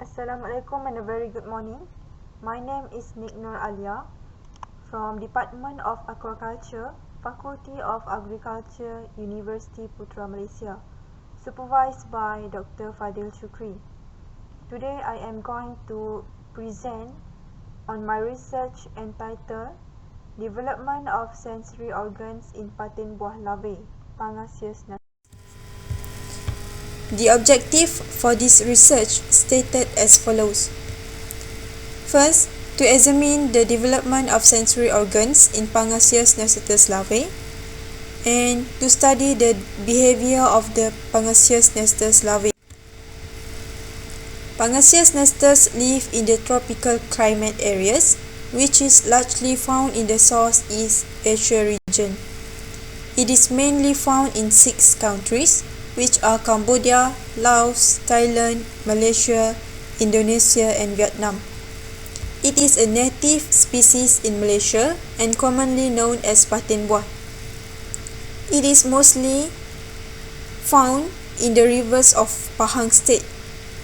Assalamualaikum and a very good morning. My name is Noor Alia from Department of Aquaculture, Faculty of Agriculture, University Putra Malaysia, supervised by Dr. Fadhil Syukri. Today I am going to present on my research entitled Development of Sensory Organs in Patin Buah Larvae, Pangasius. The objective for this research stated as follows. First, to examine the development of sensory organs in Pangasius nasutus larvae, and to study the behavior of the Pangasius nasutus larvae. Pangasius nasutus live in the tropical climate areas, which is largely found in the Southeast Asia region. It is mainly found in 6 countries, which are Cambodia, Laos, Thailand, Malaysia, Indonesia and Vietnam. It is a native species in Malaysia and commonly known as patin buah. It is mostly found in the rivers of Pahang State,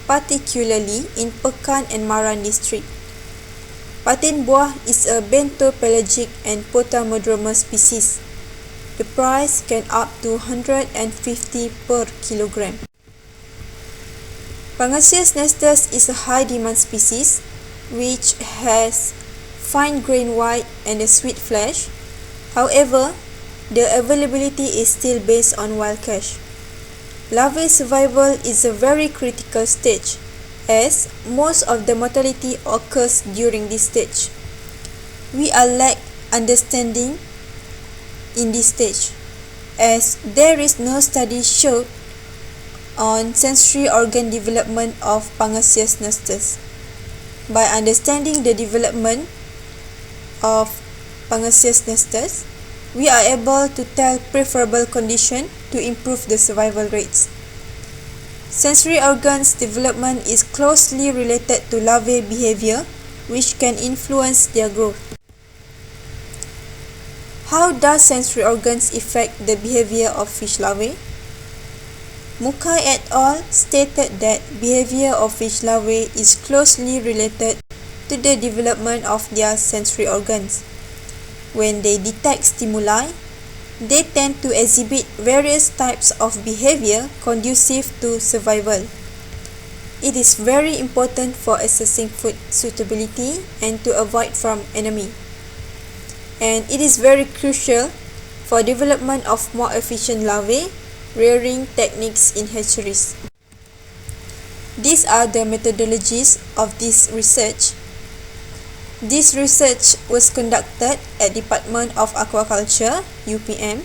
particularly in Pekan and Maran district. Patin buah is a bentopelagic and potamodromous species. The price can up to 150 per kilogram. Pangasius nasutus is a high demand species which has fine grained white and a sweet flesh. However, the availability is still based on wild catch. Larvae survival is a very critical stage, as most of the mortality occurs during this stage. We are lack understanding in this stage, as there is no study showed on sensory organ development of Pangasius nasutus. By understanding the development of Pangasius nasutus, we are able to tell preferable condition to improve the survival rates. Sensory organs development is closely related to larvae behavior, which can influence their growth. How does sensory organs affect the behavior of fish larvae? Mukai et al. Stated that behavior of fish larvae is closely related to the development of their sensory organs. When they detect stimuli, they tend to exhibit various types of behavior conducive to survival. It is very important for assessing food suitability and to avoid from enemy. And it is very crucial for development of more efficient larvae rearing techniques in hatcheries. These are the methodologies of this research. This research was conducted at Department of Aquaculture, UPM.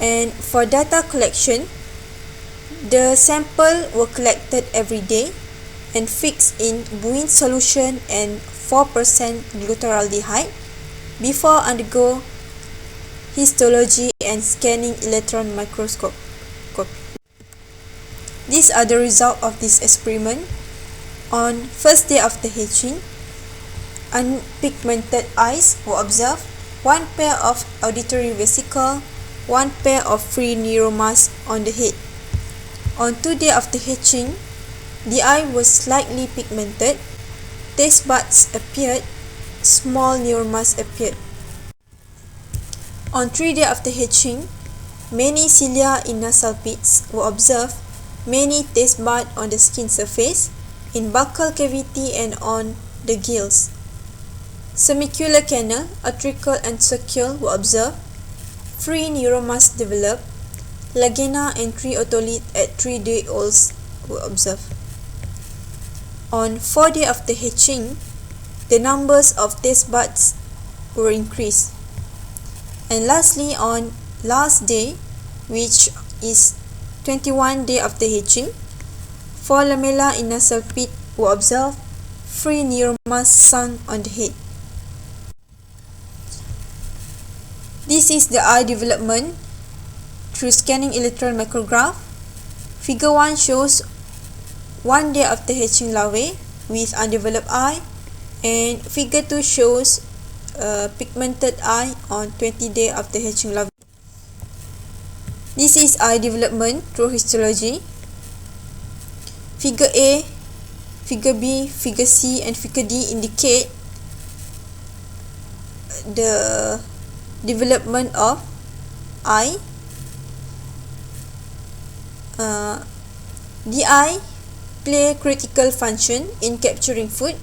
And for data collection, the sample were collected every day and fixed in buoyant solution and 4% glutaraldehyde before undergo histology and scanning electron microscope. These are the results of this experiment. On first day after hatching, unpigmented eyes were observed, 1 pair of auditory vesicle, 1 pair of free neuromas on the head. On 2 days after hatching, the eye was slightly pigmented, taste buds appeared, small neuromas appeared. On 3 days after hatching, many cilia in nasal pits were observed, many taste buds on the skin surface, in buccal cavity and on the gills. Semicular canal, atricle and saccule were observed, free neuromas developed, lagena and 3 otolith at 3-day-olds were observed. On 4 days after hatching, the numbers of taste buds were increased. And lastly, on last day, which is 21 days after hatching, 4 lamella in nasal pit were observed, free neuromas sunk on the head. This is the eye development through scanning electron micrograph. Figure 1 shows 1 day after hatching larvae with undeveloped eye, and figure 2 shows a pigmented eye on 20 days after hatching larvae. This is eye development through histology. Figure A, Figure B, Figure C, and Figure D indicate the development of eye. The eye play critical function in capturing food,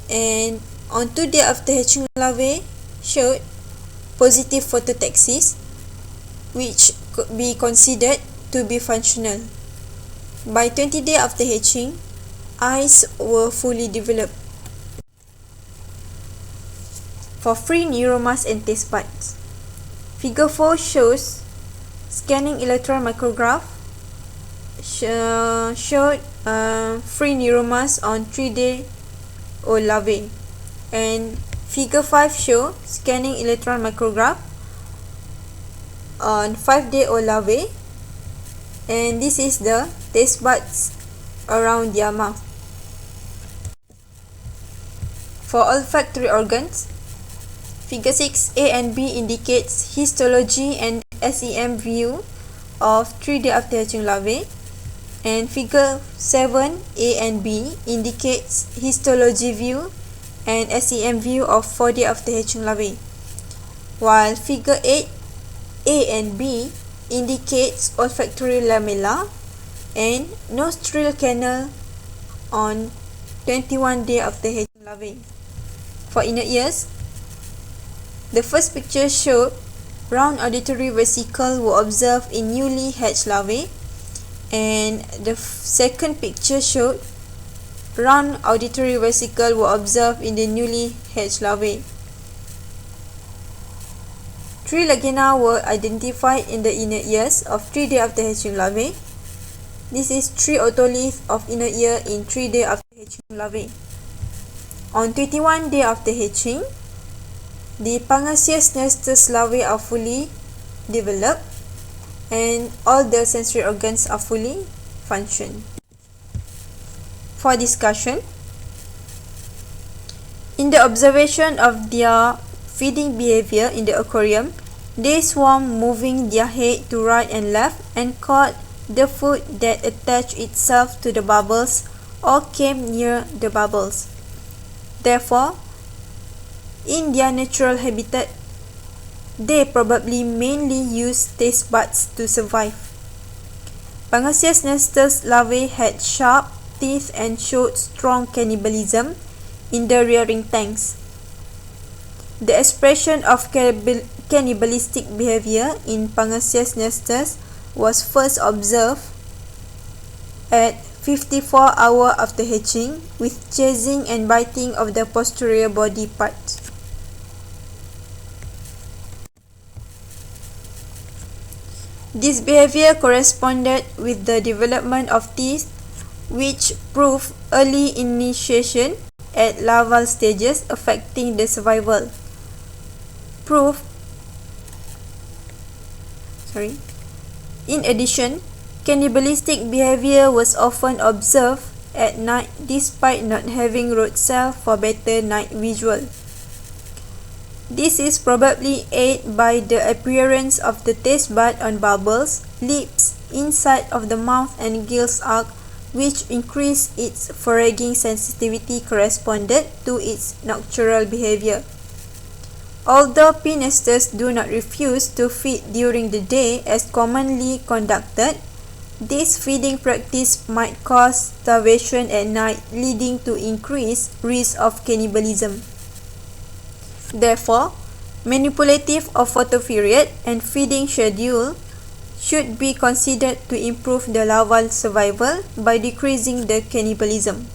and on 2 days after hatching, larvae showed positive phototaxis, which could be considered to be functional. By 20 days after hatching, eyes were fully developed. For free neuromas and taste buds, Figure 4 shows scanning electron micrograph showed free neuromas on 3-day-old larvae, and Figure 5 shows scanning electron micrograph on 5-day-old larvae, and this is the taste buds around their mouth. For olfactory organs, Figure 6 A and B indicates histology and SEM view of 3 days after hatching larvae, and Figure 7 A and B indicates histology view and SEM view of 4 days after hatching larvae, while Figure 8 A and B indicates olfactory lamella and nostril canal on 21 days after hatching larvae. For inner ears, the first picture showed round auditory vesicle were observed in newly hatched larvae, and the second picture showed round auditory vesicle were observed in the newly hatched larvae. 3 lagina were identified in the inner ears of 3 days after hatching larvae. This is 3 otoliths of inner ear in 3 days after hatching larvae. On 21 days after hatching, the Pangasius nasutus larvae are fully developed and all the sensory organs are fully functioned. For discussion, in the observation of their feeding behavior in the aquarium, they swarm, moving their head to right and left, and caught the food that attached itself to the bubbles or came near the bubbles. Therefore, in their natural habitat, they probably mainly use taste buds to survive. Pangasius nasutus larvae had sharp teeth and showed strong cannibalism in the rearing tanks. The expression of cannibalistic behavior in Pangasius nasutus was first observed at 54 hours after hatching, with chasing and biting of the posterior body parts. This behavior corresponded with the development of teeth, which proved early initiation at larval stages, affecting the survival. In addition, cannibalistic behavior was often observed at night despite not having root cells for better night visual. This is probably aided by the appearance of the taste bud on bubbles, lips, inside of the mouth and gills arc, which increased its foraging sensitivity corresponded to its nocturnal behavior. Although pea nesters do not refuse to feed during the day as commonly conducted, this feeding practice might cause starvation at night, leading to increased risk of cannibalism. Therefore, manipulative of photoperiod and feeding schedule should be considered to improve the larval survival by decreasing the cannibalism.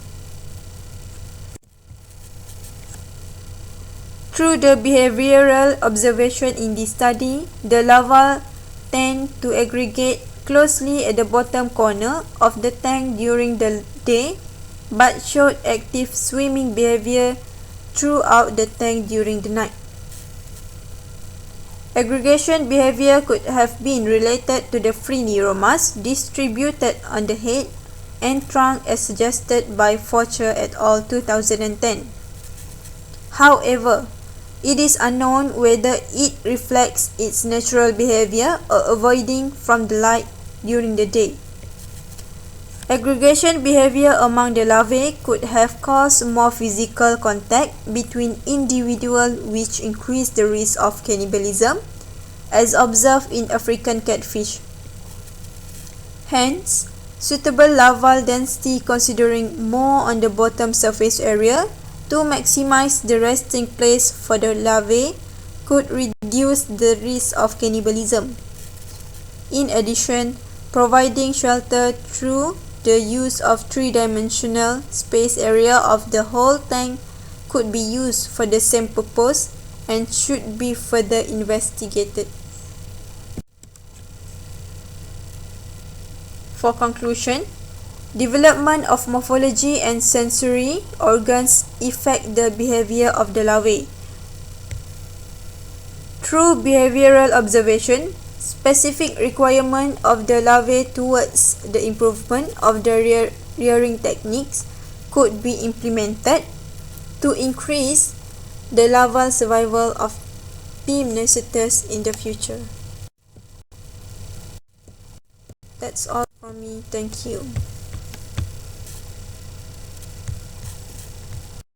Through the behavioral observation in this study, the larvae tend to aggregate closely at the bottom corner of the tank during the day, but showed active swimming behavior throughout the tank during the night. Aggregation behavior could have been related to the free neuromas distributed on the head and trunk as suggested by Forcher et al. 2010. However, it is unknown whether it reflects its natural behavior or avoiding from the light during the day. Aggregation behavior among the larvae could have caused more physical contact between individuals, which increased the risk of cannibalism, as observed in African catfish. Hence, suitable larval density considering more on the bottom surface area to maximize the resting place for the larvae could reduce the risk of cannibalism. In addition, providing shelter through the use of three-dimensional space area of the whole tank could be used for the same purpose and should be further investigated. For conclusion, development of morphology and sensory organs affect the behavior of the larvae. Through behavioral observation, specific requirement of the larvae towards the improvement of the rearing techniques could be implemented to increase the larval survival of P. nasutus in the future. That's all from me. Thank you.